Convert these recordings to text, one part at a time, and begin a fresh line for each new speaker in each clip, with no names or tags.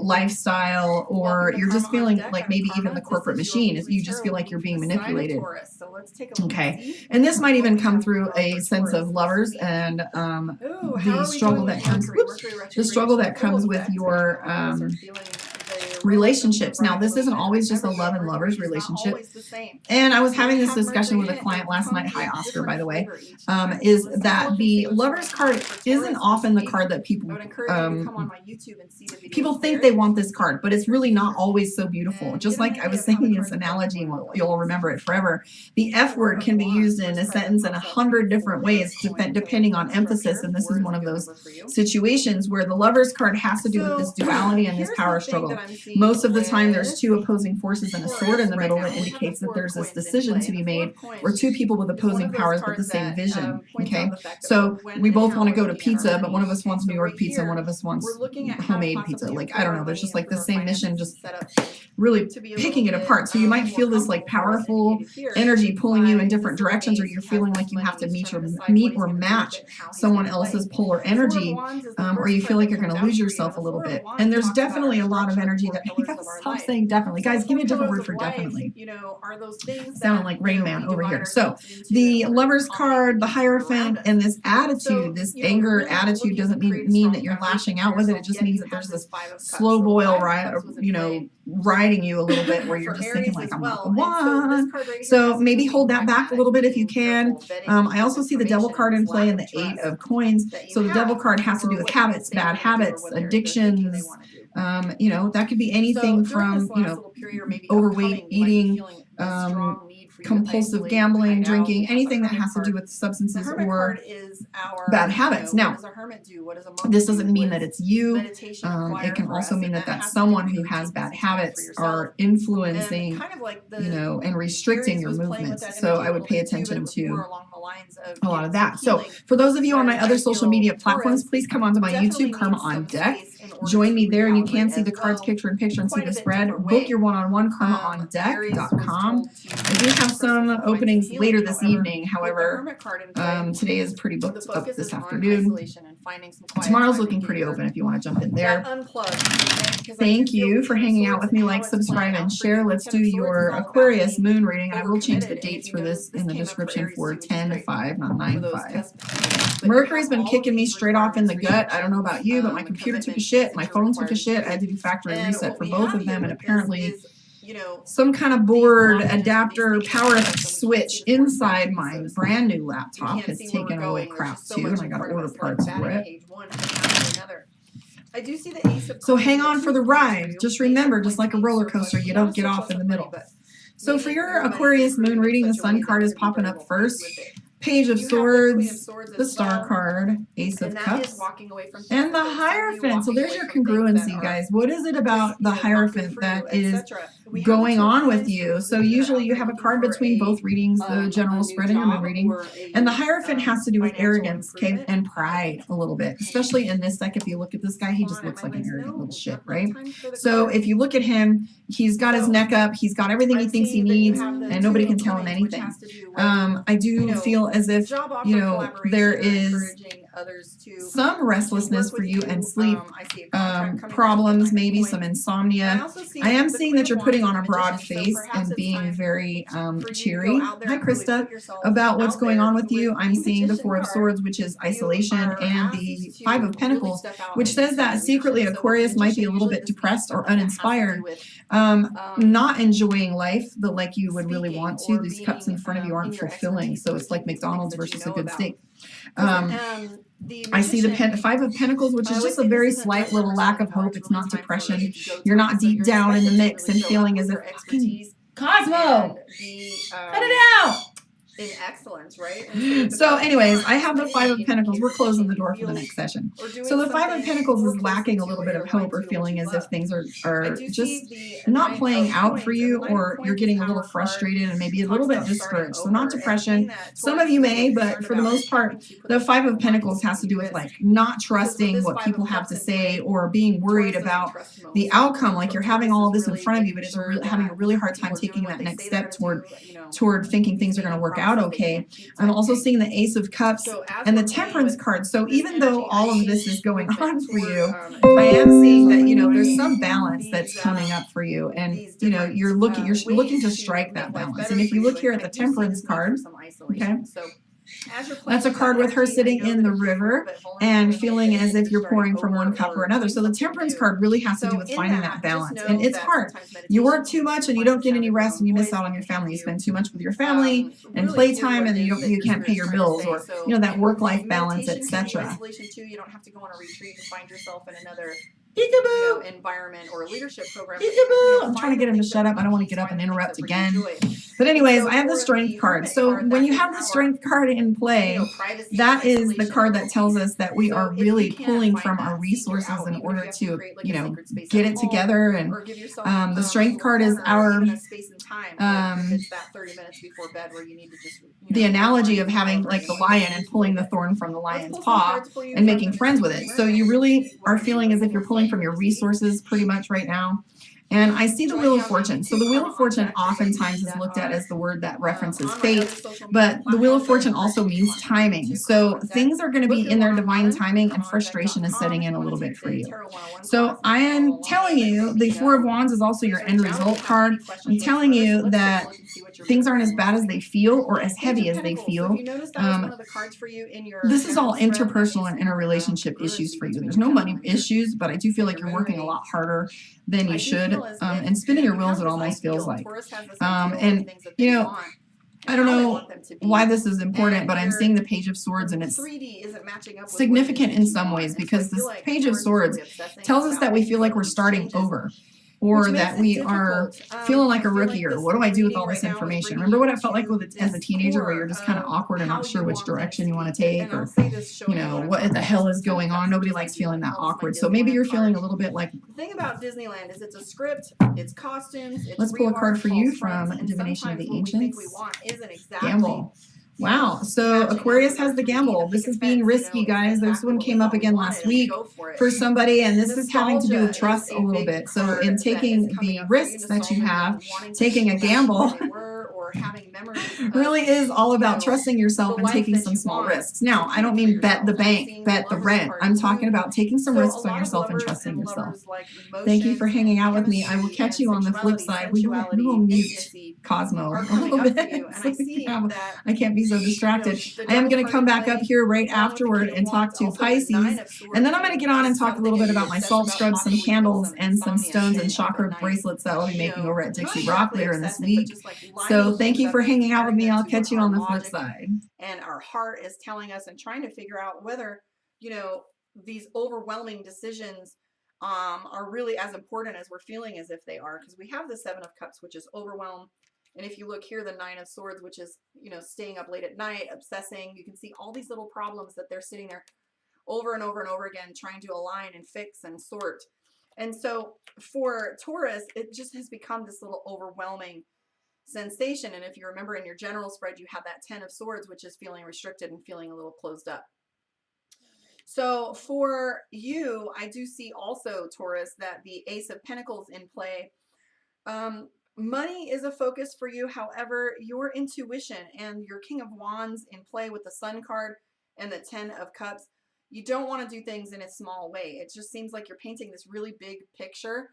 lifestyle, or you're just feeling like maybe even the corporate machine is you just feel like you're being manipulated. Okay, and this might even come through a sense of lovers and the struggle that comes with your relationships. Now, this isn't always just a love and lovers relationship. And I was having this discussion with a client last night. Hi, Oscar, by the way. Is that the lovers card isn't often the card that people think they want this card, but it's really not always so beautiful. Just like I was saying this analogy, and you'll remember it forever. The F word can be used in a sentence in 100 different ways, depending on emphasis. And this is one of those situations where the lovers card has to do with this duality and this power struggle. Most of the time, there's two opposing forces and a sword in the middle that indicates that there's this decision to be made, or two people with opposing powers but the same vision. Okay, so we both want to go to pizza, but one of us wants New York pizza and one of us wants homemade pizza. Like, I don't know, there's just like the same mission, just really picking it apart. So you might feel this like powerful energy pulling you in different directions, or you're feeling like you have to meet or match someone else's polar energy, or you feel like you're going to lose yourself a little bit. And there's definitely a lot of energy that I gotta stop saying definitely. Guys, give me a different word for definitely. Sounding like Rain Man over here. So the Lovers card, the Hierophant, and this attitude, this anger attitude doesn't mean that you're lashing out with it. It just means that there's this slow boil, riding you a little bit, where you're just thinking like, I'm not the one. So maybe hold that back a little bit if you can. I also see the Devil card in play and the 8 of coins. So the Devil card has to do with habits, bad habits, addictions. That could be anything from, overweight, eating, compulsive gambling, drinking, anything that has to do with substances or bad habits. Now, this doesn't mean that it's you. It can also mean that that's someone who has bad habits are influencing, and restricting your movements. So I would pay attention to a lot of that. So for those of you on my other social media platforms, please come onto my YouTube, Karma on Deck. Join me there, and you can see the cards picture in picture and see the spread. Book your one-on-one, karmaondeck.com. I do have some openings later this evening. However, today is pretty booked up this afternoon. Tomorrow's looking pretty open if you want to jump in there. Thank you for hanging out with me. Like, subscribe, and share. Let's do your Aquarius moon reading. I will change the dates for this in the description for 10-5, not 9-5. Mercury's been kicking me straight off in the gut. I don't know about you, but my computer took a shit. My phone took a shit. I had to do factory reset for both of them, and apparently some kind of board adapter power switch inside my brand new laptop has taken a little crap too, and I got to order parts for it.
I do see the Ace of
So hang on for the ride. Just remember, just like a roller coaster, you don't get off in the middle. So for your Aquarius moon reading, the Sun card is popping up first. Page of Swords, the Star card, Ace of Cups, and the Hierophant. So there's your congruency, guys. What is it about the Hierophant that is going on with you? So usually you have a card between both readings, the general spread and your moon reading. And the Hierophant has to do with arrogance, okay, and pride a little bit. Especially in this deck, if you look at this guy, he just looks like an arrogant little shit, right? So if you look at him, he's got his neck up, he's got everything he thinks he needs, and nobody can tell him anything. I do feel as if, there is some restlessness for you and sleep problems, maybe some insomnia. I am seeing that you're putting on a broad face and being very cheery. Hi, Krista. About what's going on with you. I'm seeing the 4 of Swords, which is isolation, and the 5 of Pentacles, which says that secretly Aquarius might be a little bit depressed or uninspired, not enjoying life like you would really want to. These cups in front of you aren't fulfilling, so it's like McDonald's versus a good steak. I see the 5 of Pentacles, which is just a very slight little lack of hope. It's not depression. You're not deep down in the mix and feeling as if Cosmo, cut it out.
In excellence, right?
So anyways, I have the 5 of Pentacles. We're closing the door for the next session. So the 5 of Pentacles is lacking a little bit of hope, or feeling as if things are just not playing out for you, or you're getting a little frustrated and maybe a little bit discouraged. So not depression. Some of you may, but for the most part, the 5 of Pentacles has to do with like not trusting what people have to say, or being worried about the outcome. Like you're having all of this in front of you, but it's having a really hard time taking that next step toward thinking things are going to work out out okay. I'm also seeing the Ace of Cups and the Temperance card. So even though all of this is going on for you, I am seeing that, you know, there's some balance that's coming up for you, and you know, you're looking to strike that balance. And if you look here at the Temperance card, okay, that's a card with her sitting in the river and feeling as if you're pouring from one cup or another. So the Temperance card really has to do with finding that balance. And it's hard. You work too much and you don't get any rest and you miss out on your family. You spend too much with your family and playtime, and you can't pay your bills, or you know, that work-life balance, etc.
Isolation too, you don't have to go on a retreat and find yourself in another environment or a leadership program.
I'm trying to get him to shut up. I don't want to get up and interrupt again. But anyways, I have the Strength card. So when you have the Strength card in play, that is the card that tells us that we are really pulling from our resources in order to, you know, get it together. And the Strength card is our the analogy of having like the lion and pulling the thorn from the lion's paw and making friends with it. So you really are feeling as if you're pulling from your resources pretty much right now. And I see the Wheel of Fortune. So the Wheel of Fortune oftentimes is looked at as the word that references fate, but the Wheel of Fortune also means timing. So things are going to be in their divine timing, and frustration is setting in a little bit for you. So I am telling you, the Four of Wands is also your end result card. I'm telling you that things aren't as bad as they feel or as heavy as they feel. This is all interpersonal and interrelationship issues for you. There's no money issues, but I do feel like you're working a lot harder than you should, and spinning your wheels, it almost feels like. And you know, I don't know why this is important, but I'm seeing the Page of Swords, and it's significant in some ways because this Page of Swords tells us that we feel like we're starting over, or that we are feeling like a rookie, or what do I do with all this information? Remember what I felt like as a teenager, where you're just kind of awkward and not sure which direction you want to take, or you know, what the hell is going on? Nobody likes feeling that awkward. So maybe you're feeling a little bit like.
The thing about Disneyland is it's a script, it's costumes, it's
Let's pull a card for you from Divination of the Ancients. Gamble. Wow. So Aquarius has the gamble. This is being risky, guys. This one came up again last week for somebody, and this is having to do with trust a little bit. So in taking the risks that you have, taking a gamble really is all about trusting yourself and taking some small risks. Now, I don't mean bet the bank, bet the rent. I'm talking about taking some risks on yourself and trusting yourself. Thank you for hanging out with me. I will catch you on the flip side. We will mute Cosmo a little bit. I can't be so distracted. I am going to come back up here right afterward and talk to Pisces, and then I'm going to get on and talk a little bit about my salt scrubs, some candles, and some stones and chakra bracelets that I'll be making over at Dixie Rock later in this week. So thank you for hanging out with me. I'll catch you on the flip side.
And our heart is telling us and trying to figure out whether, you know, these overwhelming decisions are really as important as we're feeling as if they are, because we have the Seven of Cups, which is overwhelm. And if you look here, the Nine of Swords, which is, you know, staying up late at night, obsessing, you can see all these little problems that they're sitting there over and over and over again, trying to align and fix and sort. And so for Taurus, it just has become this little overwhelming sensation. And if you remember in your general spread, you have that Ten of Swords, which is feeling restricted and feeling a little closed up. So for you, I do see also, Taurus, that the Ace of Pentacles in play. Money is a focus for you. However, your intuition and your King of Wands in play with the Sun card and the Ten of Cups, you don't want to do things in a small way. It just seems like you're painting this really big picture,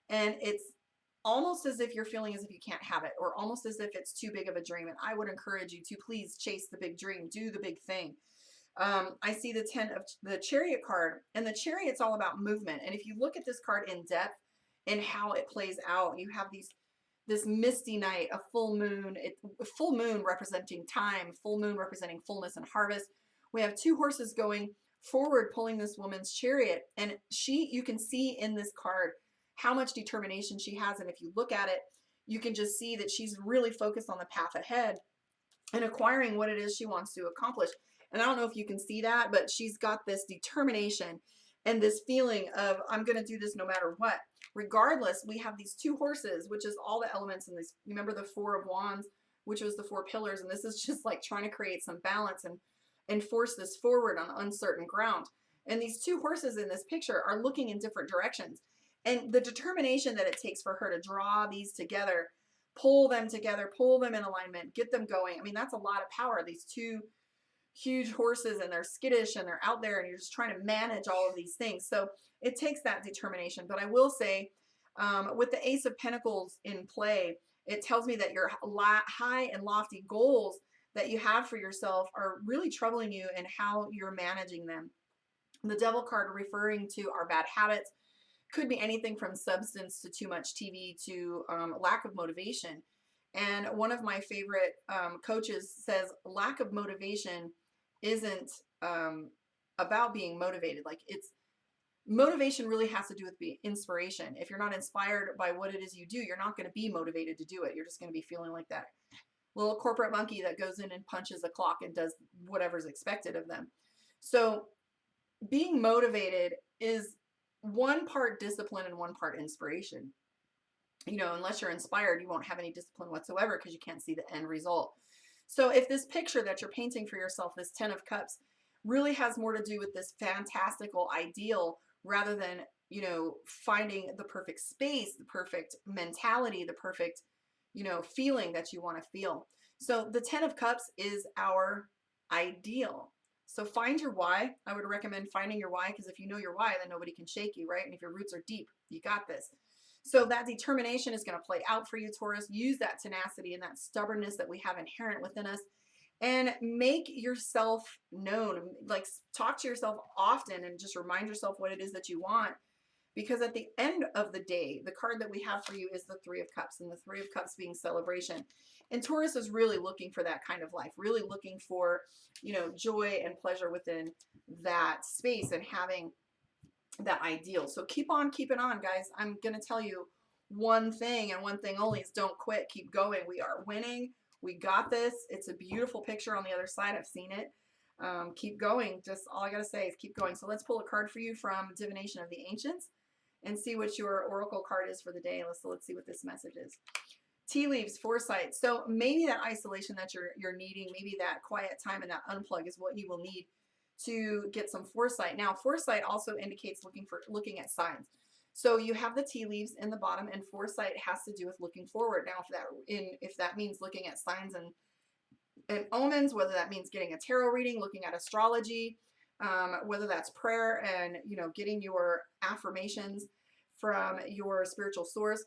and it's almost as if you're feeling as if you can't have it, or almost as if it's too big of a dream. And I would encourage you to please chase the big dream, do the big thing. I see the Chariot card, and the Chariot's all about movement. And if you look at this card in depth and how it plays out, you have this misty night, a full moon, full moon representing time, full moon representing fullness and harvest. We have two horses going forward, pulling this woman's chariot, and you can see in this card how much determination she has. And if you look at it, you can just see that she's really focused on the path ahead and acquiring what it is she wants to accomplish. And I don't know if you can see that, but she's got this determination and this feeling of, I'm going to do this no matter what. Regardless, we have these two horses, which is all the elements in this. Remember the Four of Wands, which was the four pillars, and this is just like trying to create some balance and force this forward on uncertain ground. And these two horses in this picture are looking in different directions. And the determination that it takes for her to draw these together, pull them together, pull them in alignment, get them going. I mean, that's a lot of power. These two huge horses, and they're skittish and they're out there, and you're just trying to manage all of these things. So it takes that determination. But I will say, with the Ace of Pentacles in play, it tells me that your high and lofty goals that you have for yourself are really troubling you and how you're managing them. The Devil card referring to our bad habits could be anything from substance to too much TV to lack of motivation. And one of my favorite coaches says lack of motivation isn't about being motivated. Like, it's motivation really has to do with inspiration. If you're not inspired by what it is you do, you're not going to be motivated to do it. You're just going to be feeling like that little corporate monkey that goes in and punches the clock and does whatever's expected of them. So being motivated is one part discipline and one part inspiration. You know, unless you're inspired, you won't have any discipline whatsoever because you can't see the end result. So if this picture that you're painting for yourself, this 10 of Cups, really has more to do with this fantastical ideal rather than, you know, finding the perfect space, the perfect mentality, the perfect, you know, feeling that you want to feel. So the 10 of Cups is our ideal. So find your why. I would recommend finding your why, because if you know your why, then nobody can shake you, right? And if your roots are deep, you got this. So that determination is going to play out for you, Taurus. Use that tenacity and that stubbornness that we have inherent within us, and make yourself known. Like, talk to yourself often and just remind yourself what it is that you want. Because at the end of the day, the card that we have for you is the Three of Cups, and the Three of Cups being celebration. And Taurus is really looking for that kind of life, really looking for, you know, joy and pleasure within that space and having that ideal. So keep on keeping on, guys. I'm going to tell you one thing and one thing only is don't quit. Keep going. We are winning. We got this. It's a beautiful picture on the other side. I've seen it. Keep going. Just all I got to say is keep going. So let's pull a card for you from Divination of the Ancients and see what your oracle card is for the day. Let's see what this message is. Tea leaves, foresight. So maybe that isolation that you're needing, maybe that quiet time and that unplug is what you will need to get some foresight. Now, foresight also indicates looking at signs. So you have the tea leaves in the bottom, and foresight has to do with looking forward. Now, if that means looking at signs and omens, whether that means getting a tarot reading, looking at astrology, whether that's prayer and, you know, getting your affirmations from your spiritual source,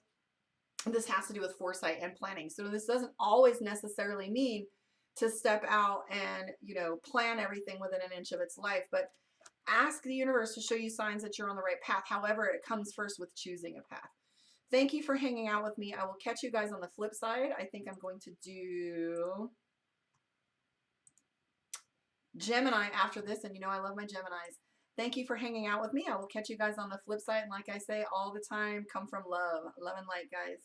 this has to do with foresight and planning. So this doesn't always necessarily mean to step out and, you know, plan everything within an inch of its life, but ask the universe to show you signs that you're on the right path. However, it comes first with choosing a path. Thank you for hanging out with me. I will catch you guys on the flip side. I think I'm going to do Gemini after this, and you know I love my Geminis. Thank you for hanging out with me. I will catch you guys on the flip side, and like I say all the time, come from love and light, guys.